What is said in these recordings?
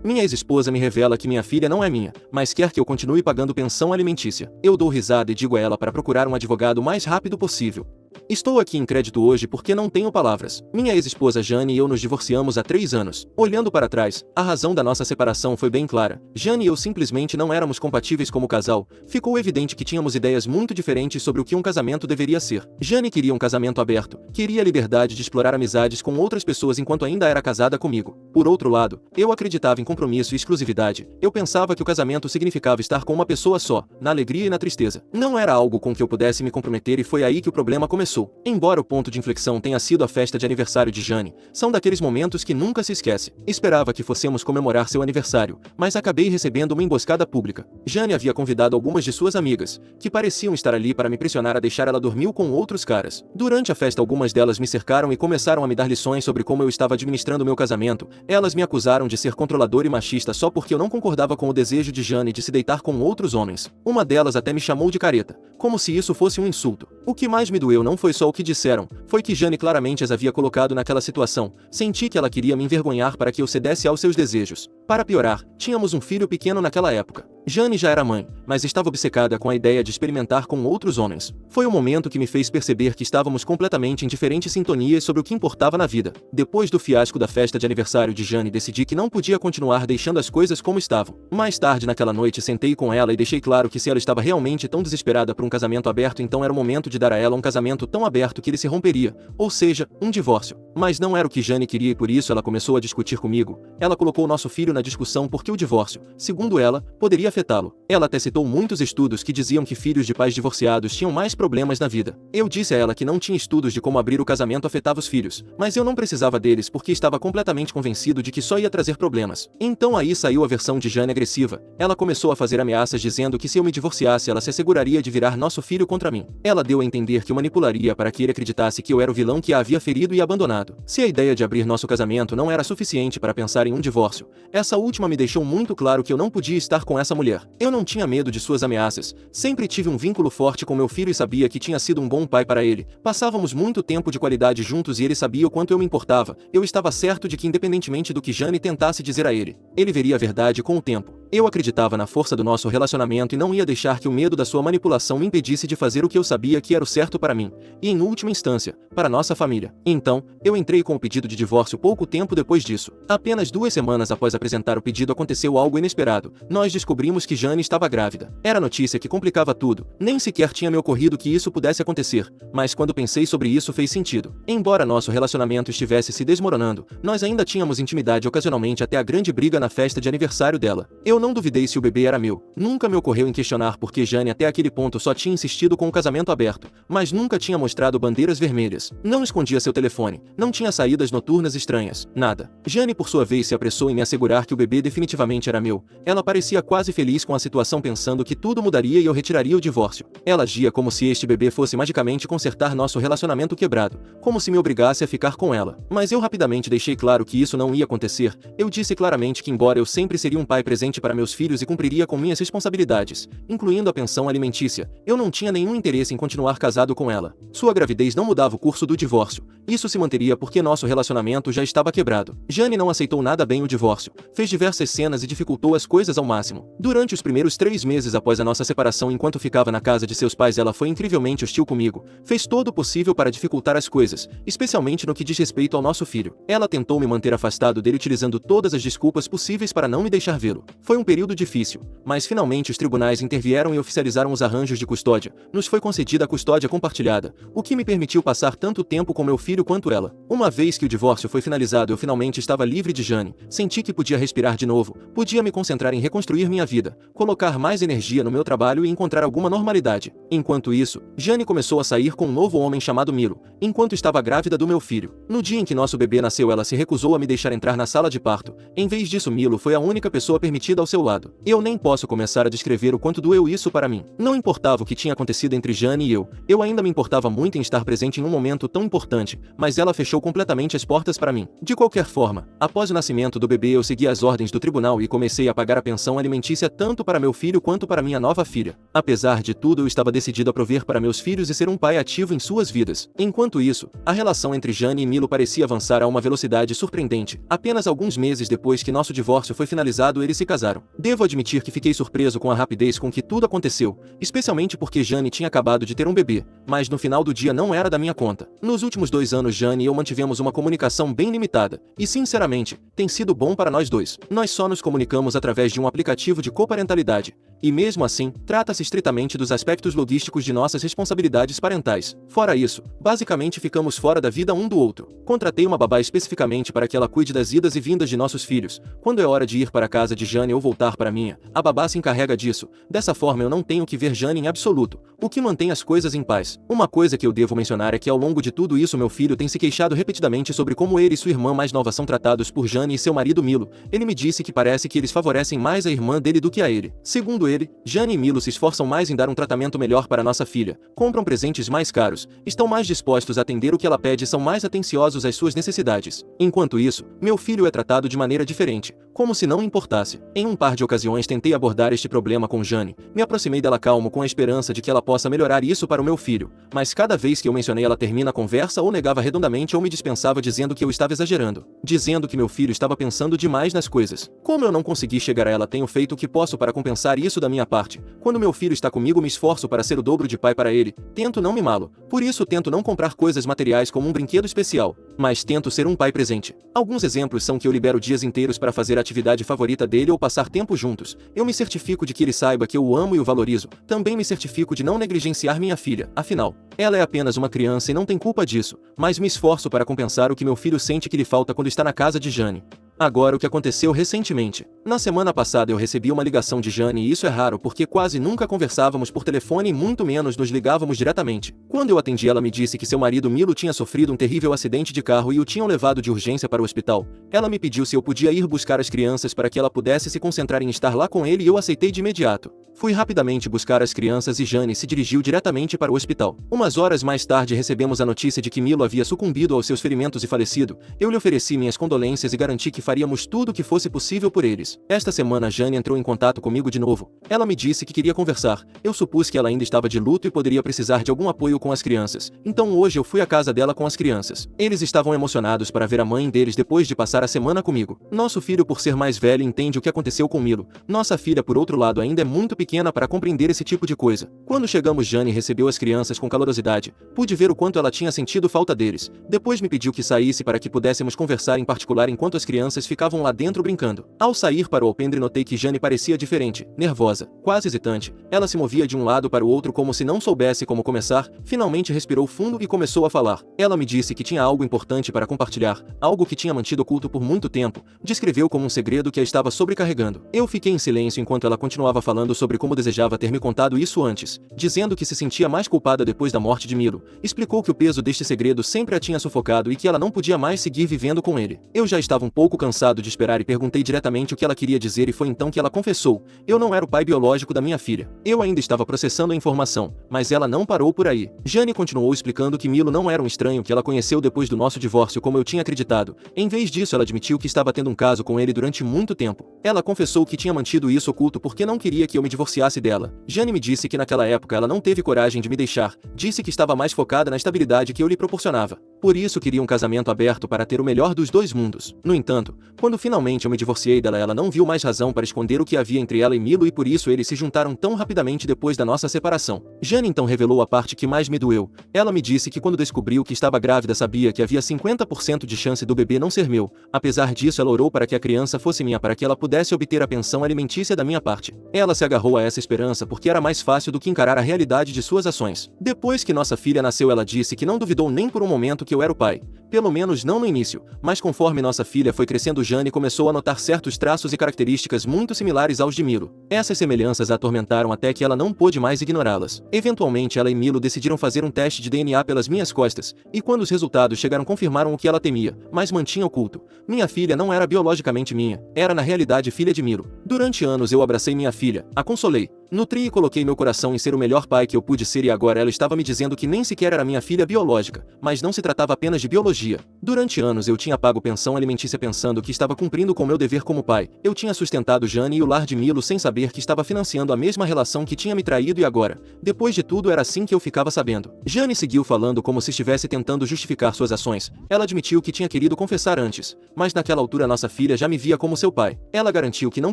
Minha ex-esposa me revela que minha filha não é minha, mas quer que eu continue pagando pensão alimentícia. Eu dou risada e digo a ela para procurar um advogado o mais rápido possível. Estou aqui em crédito hoje porque não tenho palavras. Minha ex-esposa Jane e eu nos divorciamos há 3 anos. Olhando para trás, a razão da nossa separação foi bem clara. Jane e eu simplesmente não éramos compatíveis como casal. Ficou evidente que tínhamos ideias muito diferentes sobre o que um casamento deveria ser. Jane queria um casamento aberto, queria a liberdade de explorar amizades com outras pessoas enquanto ainda era casada comigo. Por outro lado, eu acreditava em compromisso e exclusividade. Eu pensava que o casamento significava estar com uma pessoa só, na alegria e na tristeza. Não era algo com que eu pudesse me comprometer e foi aí que o problema começou. Embora o ponto de inflexão tenha sido a festa de aniversário de Jane, são daqueles momentos que nunca se esquece. Esperava que fossemos comemorar seu aniversário, mas acabei recebendo uma emboscada pública. Jane havia convidado algumas de suas amigas, que pareciam estar ali para me pressionar a deixar ela dormir com outros caras. Durante a festa algumas delas me cercaram e começaram a me dar lições sobre como eu estava administrando meu casamento. Elas me acusaram de ser controlador e machista só porque eu não concordava com o desejo de Jane de se deitar com outros homens. Uma delas até me chamou de careta, como se isso fosse um insulto. O que mais me doeu não foi só o que disseram, foi que Jane claramente as havia colocado naquela situação. Senti que ela queria me envergonhar para que eu cedesse aos seus desejos. Para piorar, tínhamos um filho pequeno naquela época. Jane já era mãe, mas estava obcecada com a ideia de experimentar com outros homens. Foi o momento que me fez perceber que estávamos completamente em diferentes sintonias sobre o que importava na vida. Depois do fiasco da festa de aniversário de Jane, decidi que não podia continuar deixando as coisas como estavam. Mais tarde naquela noite sentei com ela e deixei claro que se ela estava realmente tão desesperada por um casamento aberto, então era o momento de dar a ela um casamento tão aberto que ele se romperia, ou seja, um divórcio. Mas não era o que Jane queria e por isso ela começou a discutir comigo. Ela colocou nosso filho na discussão porque o divórcio, segundo ela, poderia afetá-lo. Ela até citou muitos estudos que diziam que filhos de pais divorciados tinham mais problemas na vida. Eu disse a ela que não tinha estudos de como abrir o casamento afetava os filhos, mas eu não precisava deles porque estava completamente convencido de que só ia trazer problemas. Então aí saiu a versão de Jane agressiva. Ela começou a fazer ameaças dizendo que se eu me divorciasse ela se asseguraria de virar nosso filho contra mim. Ela deu a entender que o manipularia para que ele acreditasse que eu era o vilão que a havia ferido e abandonado. Se a ideia de abrir nosso casamento não era suficiente para pensar em um divórcio, essa última me deixou muito claro que eu não podia estar com essa mulher. Eu não tinha medo de suas ameaças, sempre tive um vínculo forte com meu filho e sabia que tinha sido um bom pai para ele. Passávamos muito tempo de qualidade juntos e ele sabia o quanto eu me importava. Eu estava certo de que independentemente do que Jane tentasse dizer a ele, ele veria a verdade com o tempo. Eu acreditava na força do nosso relacionamento e não ia deixar que o medo da sua manipulação me impedisse de fazer o que eu sabia que era o certo para mim, e em última instância, para nossa família. Então, eu entrei com o pedido de divórcio pouco tempo depois disso. Apenas 2 semanas após apresentar o pedido aconteceu algo inesperado. Nós descobrimos que Jane estava grávida. Era notícia que complicava tudo. Nem sequer tinha me ocorrido que isso pudesse acontecer, mas quando pensei sobre isso fez sentido. Embora nosso relacionamento estivesse se desmoronando, nós ainda tínhamos intimidade ocasionalmente até a grande briga na festa de aniversário dela. Eu não duvidei se o bebê era meu. Nunca me ocorreu em questionar por que Jane até aquele ponto só tinha insistido com o casamento aberto, mas nunca tinha mostrado bandeiras vermelhas. Não escondia seu telefone, não tinha saídas noturnas estranhas, nada. Jane por sua vez se apressou em me assegurar que o bebê definitivamente era meu. Ela parecia quase feliz com a situação pensando que tudo mudaria e eu retiraria o divórcio. Ela agia como se este bebê fosse magicamente consertar nosso relacionamento quebrado, como se me obrigasse a ficar com ela. Mas eu rapidamente deixei claro que isso não ia acontecer. Eu disse claramente que embora eu sempre seria um pai presente para meus filhos e cumpriria com minhas responsabilidades, incluindo a pensão alimentícia, eu não tinha nenhum interesse em continuar casado com ela. Sua gravidez não mudava o curso do divórcio. Isso se manteria porque nosso relacionamento já estava quebrado. Jane não aceitou nada bem o divórcio, fez diversas cenas e dificultou as coisas ao máximo. Durante os primeiros 3 meses após a nossa separação, enquanto ficava na casa de seus pais, ela foi incrivelmente hostil comigo. Fez todo o possível para dificultar as coisas, especialmente no que diz respeito ao nosso filho. Ela tentou me manter afastado dele utilizando todas as desculpas possíveis para não me deixar vê-lo. Foi um período difícil, mas finalmente os tribunais intervieram e oficializaram os arranjos de custódia. Nos foi concedida a custódia compartilhada, o que me permitiu passar tanto tempo com meu filho quanto ela. Uma vez que o divórcio foi finalizado, eu finalmente estava livre de Jane. Senti que podia respirar de novo, podia me concentrar em reconstruir minha vida, colocar mais energia no meu trabalho e encontrar alguma normalidade. Enquanto isso, Jane começou a sair com um novo homem chamado Milo, enquanto estava grávida do meu filho. No dia em que nosso bebê nasceu, ela se recusou a me deixar entrar na sala de parto. Em vez disso, Milo foi a única pessoa permitida ao seu lado. Eu nem posso começar a descrever o quanto doeu isso para mim. Não importava o que tinha acontecido entre Jane e eu ainda me importava muito em estar presente em um momento tão importante, mas ela fechou completamente as portas para mim. De qualquer forma, após o nascimento do bebê eu segui as ordens do tribunal e comecei a pagar a pensão alimentícia tanto para meu filho quanto para minha nova filha. Apesar de tudo, eu estava decidido a prover para meus filhos e ser um pai ativo em suas vidas. Enquanto isso, a relação entre Jane e Milo parecia avançar a uma velocidade surpreendente. Apenas alguns meses depois que nosso divórcio foi finalizado, eles se casaram. Devo admitir que fiquei surpreso com a rapidez com que tudo aconteceu, especialmente porque Jane tinha acabado de ter um bebê, mas no final do dia não era da minha conta. Nos últimos 2 anos Jane e eu mantivemos uma comunicação bem limitada, e sinceramente, tem sido bom para nós dois. Nós só nos comunicamos através de um aplicativo de coparentalidade, e mesmo assim, trata-se estritamente dos aspectos logísticos de nossas responsabilidades parentais. Fora isso, basicamente ficamos fora da vida um do outro. Contratei uma babá especificamente para que ela cuide das idas e vindas de nossos filhos. Quando é hora de ir para a casa de Jane ou voltar para a minha, a babá se encarrega disso. Dessa forma eu não tenho que ver Jane em absoluto, o que mantém as coisas em paz. Uma coisa que eu devo mencionar é que ao longo de tudo isso meu filho tem se queixado repetidamente sobre como ele e sua irmã mais nova são tratados por Jane e seu marido Milo. Ele me disse que parece que eles favorecem mais a irmã dele do que a ele. Segundo ele, Jane e Milo se esforçam mais em dar um tratamento melhor para nossa filha, compram presentes mais caros, estão mais dispostos a atender o que ela pede e são mais atenciosos às suas necessidades. Enquanto isso, meu filho é tratado de maneira diferente, como se não importasse. Em um par de ocasiões tentei abordar este problema com Jane, me aproximei dela calmo com a esperança de que ela possa melhorar isso para o meu filho, mas cada vez que eu mencionei ela termina a conversa ou negava redondamente ou me dispensava dizendo que eu estava exagerando, dizendo que meu filho estava pensando demais nas coisas. Como eu não consegui chegar a ela, tenho feito o que posso para compensar isso da minha parte. Quando meu filho está comigo me esforço para ser o dobro de pai para ele, tento não mimá-lo, por isso tento não comprar coisas materiais como um brinquedo especial, mas tento ser um pai presente. Alguns exemplos são que eu libero dias inteiros para fazer a atividade favorita dele ou passar tempo juntos. Eu me certifico de que ele saiba que eu o amo e o valorizo. Também me certifico de não negligenciar minha filha, afinal, ela é apenas uma criança e não tem culpa disso, mas me esforço para compensar o que meu filho sente que lhe falta quando está na casa de Jane. Agora o que aconteceu recentemente. Na semana passada eu recebi uma ligação de Jane e isso é raro porque quase nunca conversávamos por telefone e muito menos nos ligávamos diretamente. Quando eu atendi ela me disse que seu marido Milo tinha sofrido um terrível acidente de carro e o tinham levado de urgência para o hospital. Ela me pediu se eu podia ir buscar as crianças para que ela pudesse se concentrar em estar lá com ele e eu aceitei de imediato. Fui rapidamente buscar as crianças e Jane se dirigiu diretamente para o hospital. Umas horas mais tarde recebemos a notícia de que Milo havia sucumbido aos seus ferimentos e falecido. Eu lhe ofereci minhas condolências e garanti que faríamos tudo o que fosse possível por eles. Esta semana Jane entrou em contato comigo de novo. Ela me disse que queria conversar. Eu supus que ela ainda estava de luto e poderia precisar de algum apoio com as crianças. Então hoje eu fui à casa dela com as crianças. Eles estavam emocionados para ver a mãe deles depois de passar a semana comigo. Nosso filho, por ser mais velho, entende o que aconteceu com Milo. Nossa filha, por outro lado, ainda é muito pequena para compreender esse tipo de coisa. Quando chegamos, Jane recebeu as crianças com calorosidade. Pude ver o quanto ela tinha sentido falta deles. Depois me pediu que saísse para que pudéssemos conversar em particular enquanto as crianças ficavam lá dentro brincando. Ao sair para o alpendre notei que Jane parecia diferente, nervosa, quase hesitante. Ela se movia de um lado para o outro como se não soubesse como começar. Finalmente respirou fundo e começou a falar. Ela me disse que tinha algo importante para compartilhar, algo que tinha mantido oculto por muito tempo. Descreveu como um segredo que a estava sobrecarregando. Eu fiquei em silêncio enquanto ela continuava falando sobre como desejava ter me contado isso antes, dizendo que se sentia mais culpada depois da morte de Milo. Explicou que o peso deste segredo sempre a tinha sufocado e que ela não podia mais seguir vivendo com ele. Eu já estava um pouco cansado de esperar e perguntei diretamente o que ela queria dizer e foi então que ela confessou. Eu não era o pai biológico da minha filha. Eu ainda estava processando a informação, mas ela não parou por aí. Jane continuou explicando que Milo não era um estranho que ela conheceu depois do nosso divórcio como eu tinha acreditado. Em vez disso, ela admitiu que estava tendo um caso com ele durante muito tempo. Ela confessou que tinha mantido isso oculto porque não queria que eu me divorciasse dela. Jane me disse que naquela época ela não teve coragem de me deixar. Disse que estava mais focada na estabilidade que eu lhe proporcionava. Por isso queria um casamento aberto para ter o melhor dos dois mundos. No entanto, quando finalmente eu me divorciei dela, ela não viu mais razão para esconder o que havia entre ela e Milo e por isso eles se juntaram tão rapidamente depois da nossa separação. Jane então revelou a parte que mais me doeu. Ela me disse que quando descobriu que estava grávida sabia que havia 50% de chance do bebê não ser meu. Apesar disso, ela orou para que a criança fosse minha para que ela pudesse obter a pensão alimentícia da minha parte. Ela se agarrou a essa esperança porque era mais fácil do que encarar a realidade de suas ações. Depois que nossa filha nasceu, ela disse que não duvidou nem por um momento que eu era o pai. Pelo menos não no início, mas conforme nossa filha foi crescendo, Jane começou a notar certos traços e características muito similares aos de Milo. Essas semelhanças a atormentaram até que ela não pôde mais ignorá-las. Eventualmente, ela e Milo decidiram fazer um teste de DNA pelas minhas costas, e quando os resultados chegaram confirmaram o que ela temia, mas mantinha oculto. Minha filha não era biologicamente minha, era na realidade filha de Milo. Durante anos eu abracei minha filha, a consolei, nutri e coloquei meu coração em ser o melhor pai que eu pude ser e agora ela estava me dizendo que nem sequer era minha filha biológica, mas não se tratava apenas de biologia. Durante anos eu tinha pago pensão alimentícia pensando que estava cumprindo com meu dever como pai. Eu tinha sustentado Jane e o lar de Milo sem saber que estava financiando a mesma relação que tinha me traído e agora, depois de tudo era assim que eu ficava sabendo. Jane seguiu falando como se estivesse tentando justificar suas ações. Ela admitiu que tinha querido confessar antes, mas naquela altura nossa filha já me via como seu pai. Ela garantiu que não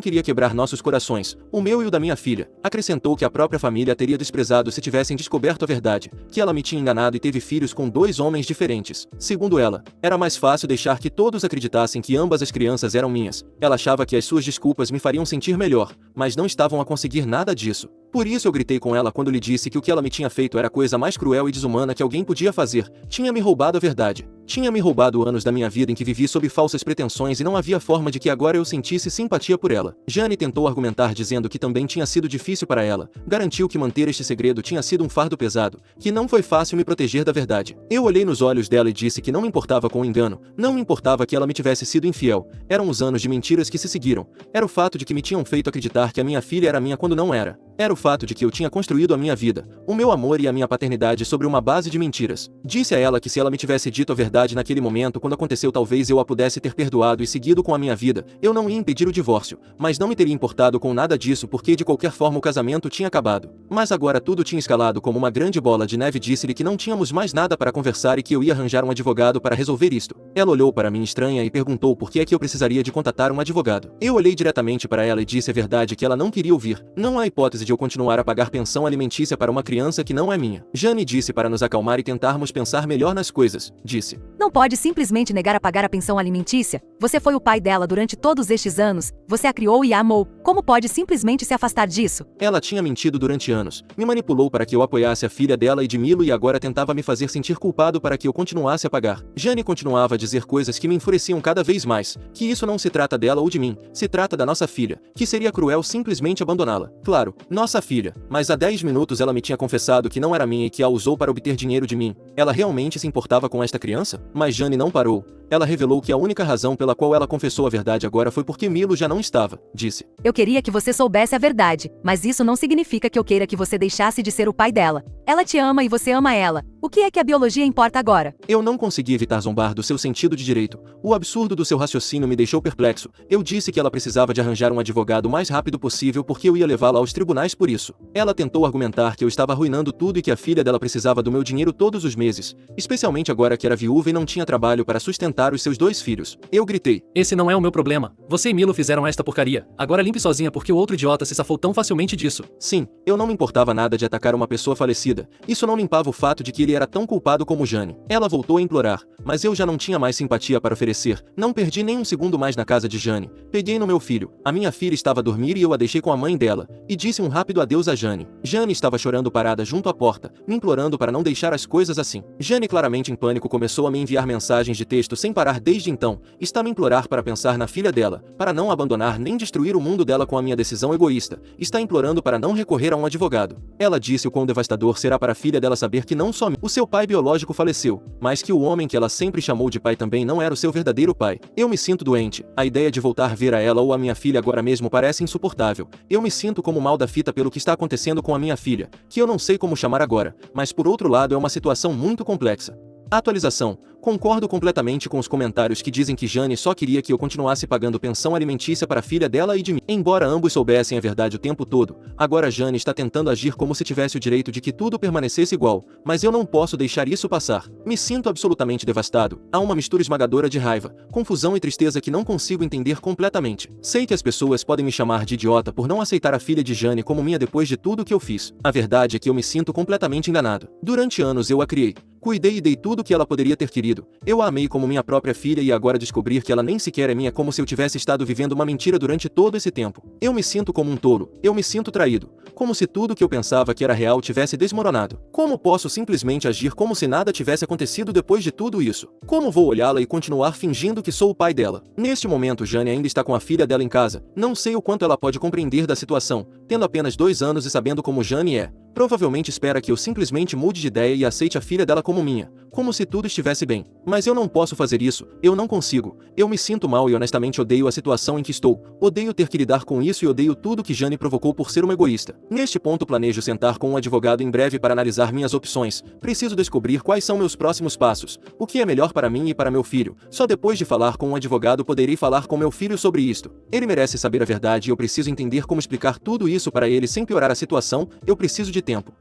queria quebrar nossos corações, o meu e o da minha filha. Acrescentou que a própria família a teria desprezado se tivessem descoberto a verdade, que ela me tinha enganado e teve filhos com 2 homens diferentes. Segundo ela, era mais fácil deixar que todos acreditassem que ambas as crianças eram minhas. Ela achava que as suas desculpas me fariam sentir melhor, mas não estavam a conseguir nada disso. Por isso eu gritei com ela quando lhe disse que o que ela me tinha feito era a coisa mais cruel e desumana que alguém podia fazer. Tinha me roubado a verdade. Tinha me roubado anos da minha vida em que vivi sob falsas pretensões e não havia forma de que agora eu sentisse simpatia por ela. Jane tentou argumentar dizendo que também tinha sido difícil para ela. Garantiu que manter este segredo tinha sido um fardo pesado, que não foi fácil me proteger da verdade. Eu olhei nos olhos dela e disse que não me importava com o engano, não me importava que ela me tivesse sido infiel. Eram os anos de mentiras que se seguiram. Era o fato de que me tinham feito acreditar que a minha filha era minha quando não era. Era o fato de que eu tinha construído a minha vida, o meu amor e a minha paternidade sobre uma base de mentiras. Disse a ela que se ela me tivesse dito a verdade naquele momento quando aconteceu talvez eu a pudesse ter perdoado e seguido com a minha vida, eu não ia impedir o divórcio, mas não me teria importado com nada disso porque de qualquer forma o casamento tinha acabado. Mas agora tudo tinha escalado como uma grande bola de neve. Disse-lhe que não tínhamos mais nada para conversar e que eu ia arranjar um advogado para resolver isto. Ela olhou para mim estranha e perguntou por que é que eu precisaria de contatar um advogado. Eu olhei diretamente para ela e disse a verdade que ela não queria ouvir. Não há hipótese de eu continuar a pagar pensão alimentícia para uma criança que não é minha. Jane disse para nos acalmar e tentarmos pensar melhor nas coisas. Disse: Não pode simplesmente negar a pagar a pensão alimentícia. Você foi o pai dela durante todos estes anos. Você a criou e a amou. Como pode simplesmente se afastar disso? Ela tinha mentido durante anos. Me manipulou para que eu apoiasse a filha dela e de Milo e agora tentava me fazer sentir culpado para que eu continuasse a pagar. Jane continuava a dizer coisas que me enfureciam cada vez mais. Que isso não se trata dela ou de mim. Se trata da nossa filha. Que seria cruel simplesmente abandoná-la. Claro, nossa filha. Mas há 10 minutos ela me tinha confessado que não era minha e que a usou para obter dinheiro de mim. Ela realmente se importava com esta criança? Mas Jane não parou. Ela revelou que a única razão pela qual ela confessou a verdade agora foi porque Milo já não estava. Disse: Eu queria que você soubesse a verdade, mas isso não significa que eu queira que você deixasse de ser o pai dela. Ela te ama e você ama ela. O que é que a biologia importa agora? Eu não consegui evitar zombar do seu sentido de direito. O absurdo do seu raciocínio me deixou perplexo. Eu disse que ela precisava de arranjar um advogado o mais rápido possível porque eu ia levá-la aos tribunais por isso. Ela tentou argumentar que eu estava arruinando tudo e que a filha dela precisava do meu dinheiro todos os meses, especialmente agora que era viúva e não tinha trabalho para sustentar os seus 2 filhos. Eu gritei: Esse não é o meu problema. Você e Milo fizeram esta porcaria. Agora limpe sozinha porque o outro idiota se safou tão facilmente disso. Sim, eu não me importava nada de atacar uma pessoa falecida. Isso não limpava o fato de que ele era tão culpado como Jane. Ela voltou a implorar, mas eu já não tinha mais simpatia para oferecer. Não perdi nem um segundo mais na casa de Jane. Peguei no meu filho. A minha filha estava a dormir e eu a deixei com a mãe dela, e disse um rápido adeus a Jane. Jane estava chorando parada junto à porta, me implorando para não deixar as coisas assim. Jane, claramente em pânico, começou a me enviar mensagens de texto sem parar desde então. Está a me implorar para pensar na filha dela, para não abandonar nem destruir o mundo dela com a minha decisão egoísta. Está implorando para não recorrer a um advogado. Ela disse o quão devastador será para a filha dela saber que não só o seu pai biológico faleceu, mas que o homem que ela sempre chamou de pai também não era o seu verdadeiro pai. Eu me sinto doente. A ideia de voltar a ver a ela ou a minha filha agora mesmo parece insuportável. Eu me sinto como mal da fita pelo que está acontecendo com a minha filha, que eu não sei como chamar agora, mas por outro lado é uma situação muito complexa. Atualização. Concordo completamente com os comentários que dizem que Jane só queria que eu continuasse pagando pensão alimentícia para a filha dela e de mim. Embora ambos soubessem a verdade o tempo todo, agora Jane está tentando agir como se tivesse o direito de que tudo permanecesse igual, mas eu não posso deixar isso passar. Me sinto absolutamente devastado. Há uma mistura esmagadora de raiva, confusão e tristeza que não consigo entender completamente. Sei que as pessoas podem me chamar de idiota por não aceitar a filha de Jane como minha depois de tudo que eu fiz. A verdade é que eu me sinto completamente enganado. Durante anos eu a criei. Cuidei e dei tudo que ela poderia ter querido. Eu a amei como minha própria filha e agora descobrir que ela nem sequer é minha, como se eu tivesse estado vivendo uma mentira durante todo esse tempo. Eu me sinto como um tolo. Eu me sinto traído. Como se tudo que eu pensava que era real tivesse desmoronado. Como posso simplesmente agir como se nada tivesse acontecido depois de tudo isso? Como vou olhá-la e continuar fingindo que sou o pai dela? Neste momento Jane ainda está com a filha dela em casa. Não sei o quanto ela pode compreender da situação, tendo apenas 2 anos e sabendo como Jane é. Provavelmente espera que eu simplesmente mude de ideia e aceite a filha dela como minha, como se tudo estivesse bem. Mas eu não posso fazer isso, eu não consigo. Eu me sinto mal e honestamente odeio a situação em que estou. Odeio ter que lidar com isso e odeio tudo que Jane provocou por ser uma egoísta. Neste ponto planejo sentar com um advogado em breve para analisar minhas opções. Preciso descobrir quais são meus próximos passos. O que é melhor para mim e para meu filho. Só depois de falar com um advogado poderei falar com meu filho sobre isto. Ele merece saber a verdade e eu preciso entender como explicar tudo isso para ele sem piorar a situação. Eu preciso de tempo.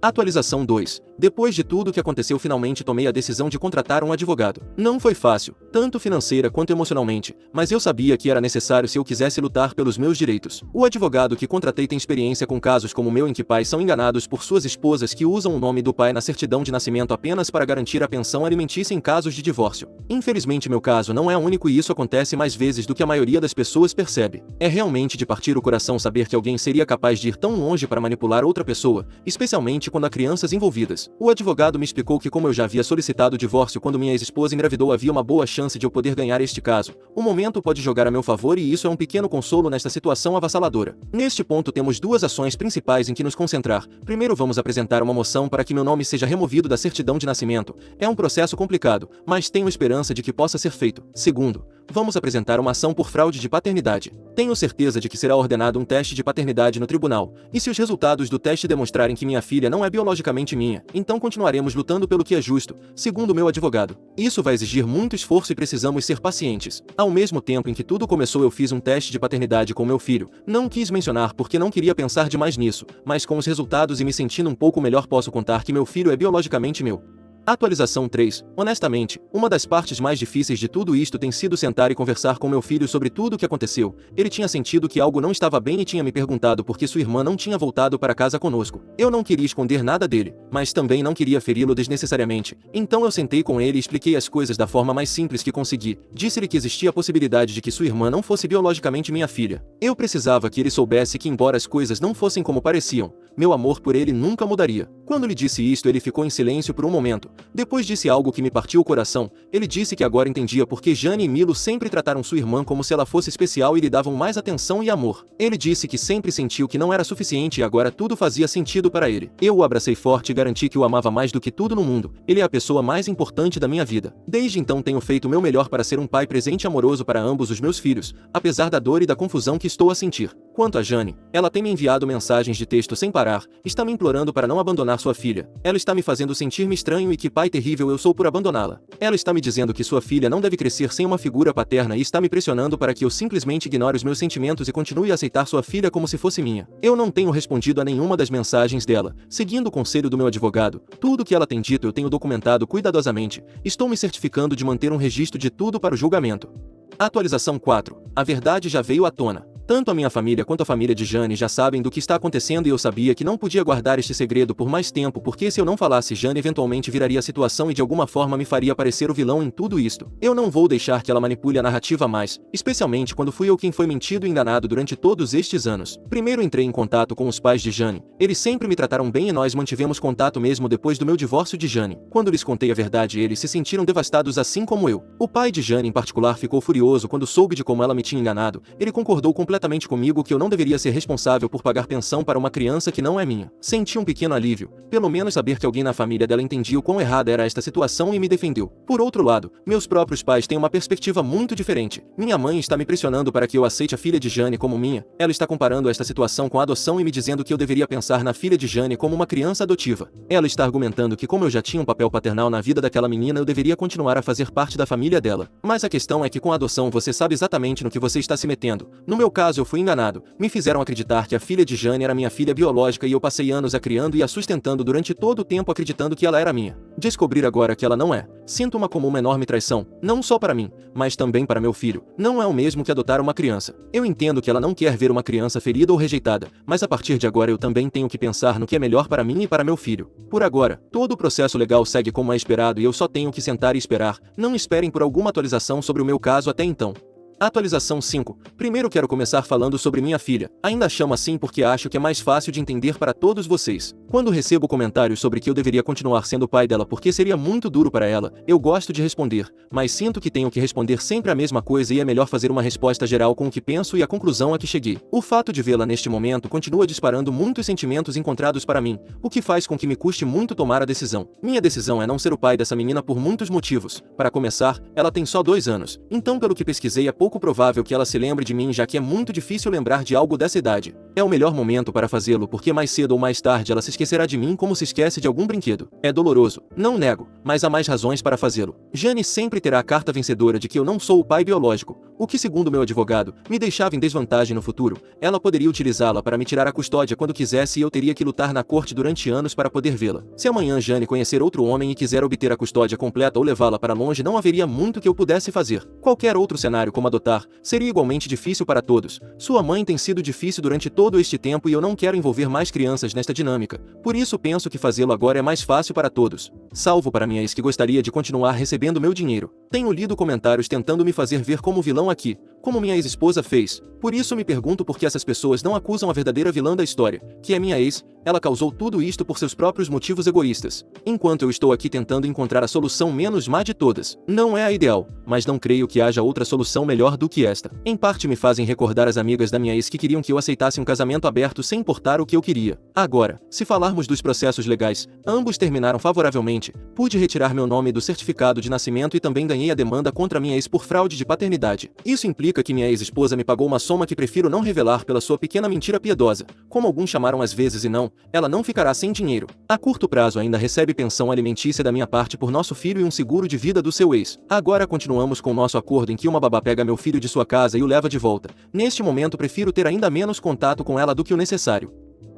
Atualização 2. Depois de tudo que aconteceu, finalmente tomei a decisão de contratar um advogado. Não foi fácil, tanto financeira quanto emocionalmente, mas eu sabia que era necessário se eu quisesse lutar pelos meus direitos. O advogado que contratei tem experiência com casos como o meu em que pais são enganados por suas esposas que usam o nome do pai na certidão de nascimento apenas para garantir a pensão alimentícia em casos de divórcio. Infelizmente meu caso não é único e isso acontece mais vezes do que a maioria das pessoas percebe. É realmente de partir o coração saber que alguém seria capaz de ir tão longe para manipular outra pessoa, especialmente quando há crianças envolvidas. O advogado me explicou que como eu já havia solicitado o divórcio quando minha ex-esposa engravidou, havia uma boa chance de eu poder ganhar este caso. O momento pode jogar a meu favor e isso é um pequeno consolo nesta situação avassaladora. Neste ponto temos duas ações principais em que nos concentrar. Primeiro vamos apresentar uma moção para que meu nome seja removido da certidão de nascimento. É um processo complicado, mas tenho esperança de que possa ser feito. Segundo, vamos apresentar uma ação por fraude de paternidade. Tenho certeza de que será ordenado um teste de paternidade no tribunal, e se os resultados do teste demonstrarem que minha filha não é biologicamente minha, então continuaremos lutando pelo que é justo, segundo meu advogado. Isso vai exigir muito esforço e precisamos ser pacientes. Ao mesmo tempo em que tudo começou, eu fiz um teste de paternidade com meu filho. Não quis mencionar porque não queria pensar demais nisso, mas com os resultados e me sentindo um pouco melhor posso contar que meu filho é biologicamente meu. Atualização 3. Honestamente, uma das partes mais difíceis de tudo isto tem sido sentar e conversar com meu filho sobre tudo o que aconteceu. Ele tinha sentido que algo não estava bem e tinha me perguntado por que sua irmã não tinha voltado para casa conosco. Eu não queria esconder nada dele, mas também não queria feri-lo desnecessariamente. Então eu sentei com ele e expliquei as coisas da forma mais simples que consegui. Disse-lhe que existia a possibilidade de que sua irmã não fosse biologicamente minha filha. Eu precisava que ele soubesse que, embora as coisas não fossem como pareciam, meu amor por ele nunca mudaria. Quando lhe disse isto, ele ficou em silêncio por um momento. Depois disse algo que me partiu o coração. Ele disse que agora entendia por que Jane e Milo sempre trataram sua irmã como se ela fosse especial e lhe davam mais atenção e amor. Ele disse que sempre sentiu que não era suficiente e agora tudo fazia sentido para ele. Eu o abracei forte e garanti que o amava mais do que tudo no mundo. Ele é a pessoa mais importante da minha vida. Desde então tenho feito o meu melhor para ser um pai presente e amoroso para ambos os meus filhos, apesar da dor e da confusão que estou a sentir. Quanto a Jane, ela tem me enviado mensagens de texto sem parar, está me implorando para não abandonar sua filha. Ela está me fazendo sentir-me estranho e que pai terrível eu sou por abandoná-la. Ela está me dizendo que sua filha não deve crescer sem uma figura paterna e está me pressionando para que eu simplesmente ignore os meus sentimentos e continue a aceitar sua filha como se fosse minha. Eu não tenho respondido a nenhuma das mensagens dela. Seguindo o conselho do meu advogado, tudo o que ela tem dito eu tenho documentado cuidadosamente. Estou me certificando de manter um registro de tudo para o julgamento. Atualização 4. A verdade já veio à tona. Tanto a minha família quanto a família de Jane já sabem do que está acontecendo e eu sabia que não podia guardar este segredo por mais tempo porque se eu não falasse, Jane eventualmente viraria a situação e de alguma forma me faria parecer o vilão em tudo isto. Eu não vou deixar que ela manipule a narrativa mais, especialmente quando fui eu quem foi mentido e enganado durante todos estes anos. Primeiro entrei em contato com os pais de Jane. Eles sempre me trataram bem e nós mantivemos contato mesmo depois do meu divórcio de Jane. Quando lhes contei a verdade, eles se sentiram devastados assim como eu. O pai de Jane em particular ficou furioso quando soube de como ela me tinha enganado. Ele concordou completamente comigo que eu não deveria ser responsável por pagar pensão para uma criança que não é minha. Senti um pequeno alívio, pelo menos saber que alguém na família dela entendia o quão errada era esta situação e me defendeu. Por outro lado, meus próprios pais têm uma perspectiva muito diferente. Minha mãe está me pressionando para que eu aceite a filha de Jane como minha. Ela está comparando esta situação com a adoção e me dizendo que eu deveria pensar na filha de Jane como uma criança adotiva. Ela está argumentando que como eu já tinha um papel paternal na vida daquela menina, eu deveria continuar a fazer parte da família dela. Mas a questão é que com a adoção você sabe exatamente no que você está se metendo. No meu caso eu fui enganado. Me fizeram acreditar que a filha de Jane era minha filha biológica e eu passei anos a criando e a sustentando durante todo o tempo acreditando que ela era minha. Descobrir agora que ela não é. Sinto-uma como uma enorme traição, não só para mim, mas também para meu filho. Não é o mesmo que adotar uma criança. Eu entendo que ela não quer ver uma criança ferida ou rejeitada, mas a partir de agora eu também tenho que pensar no que é melhor para mim e para meu filho. Por agora, todo o processo legal segue como é esperado e eu só tenho que sentar e esperar. Não esperem por alguma atualização sobre o meu caso até então. Atualização 5. Primeiro quero começar falando sobre minha filha. Ainda chamo assim porque acho que é mais fácil de entender para todos vocês. Quando recebo comentários sobre que eu deveria continuar sendo o pai dela porque seria muito duro para ela, eu gosto de responder, mas sinto que tenho que responder sempre a mesma coisa e é melhor fazer uma resposta geral com o que penso e a conclusão a que cheguei. O fato de vê-la neste momento continua disparando muitos sentimentos encontrados para mim, o que faz com que me custe muito tomar a decisão. Minha decisão é não ser o pai dessa menina por muitos motivos. Para começar, ela tem só 2 anos, então pelo que pesquisei é pouco provável que ela se lembre de mim, já que é muito difícil lembrar de algo dessa idade. É o melhor momento para fazê-lo porque mais cedo ou mais tarde ela se esquecerá de mim como se esquece de algum brinquedo. É doloroso, não nego, mas há mais razões para fazê-lo. Jane sempre terá a carta vencedora de que eu não sou o pai biológico, o que, segundo meu advogado, me deixava em desvantagem no futuro. Ela poderia utilizá-la para me tirar a custódia quando quisesse e eu teria que lutar na corte durante anos para poder vê-la. Se amanhã Jane conhecer outro homem e quiser obter a custódia completa ou levá-la para longe, não haveria muito que eu pudesse fazer. Qualquer outro cenário como adotar seria igualmente difícil para todos. Sua mãe tem sido difícil durante todo este tempo e eu não quero envolver mais crianças nesta dinâmica. Por isso penso que fazê-lo agora é mais fácil para todos. Salvo para minha ex que gostaria de continuar recebendo meu dinheiro. Tenho lido comentários tentando me fazer ver como vilão aqui, como minha ex-esposa fez. Por isso me pergunto por que essas pessoas não acusam a verdadeira vilã da história, que é minha ex. Ela causou tudo isto por seus próprios motivos egoístas. Enquanto eu estou aqui tentando encontrar a solução menos má de todas. Não é a ideal, mas não creio que haja outra solução melhor do que esta. Em parte me fazem recordar as amigas da minha ex que queriam que eu aceitasse um casamento aberto sem importar o que eu queria. Agora, se falarmos dos processos legais, ambos terminaram favoravelmente. Pude retirar meu nome do certificado de nascimento e também ganhei a demanda contra minha ex por fraude de paternidade. Isso implica que minha ex-esposa me pagou uma soma que prefiro não revelar pela sua pequena mentira piedosa. Como alguns chamaram às vezes e não, ela não ficará sem dinheiro. A curto prazo ainda recebe pensão alimentícia da minha parte por nosso filho e um seguro de vida do seu ex. Agora continuamos com nosso acordo em que uma babá pega meu filho de sua casa e o leva de volta. Neste momento prefiro ter ainda menos contato com ela do que o necessário.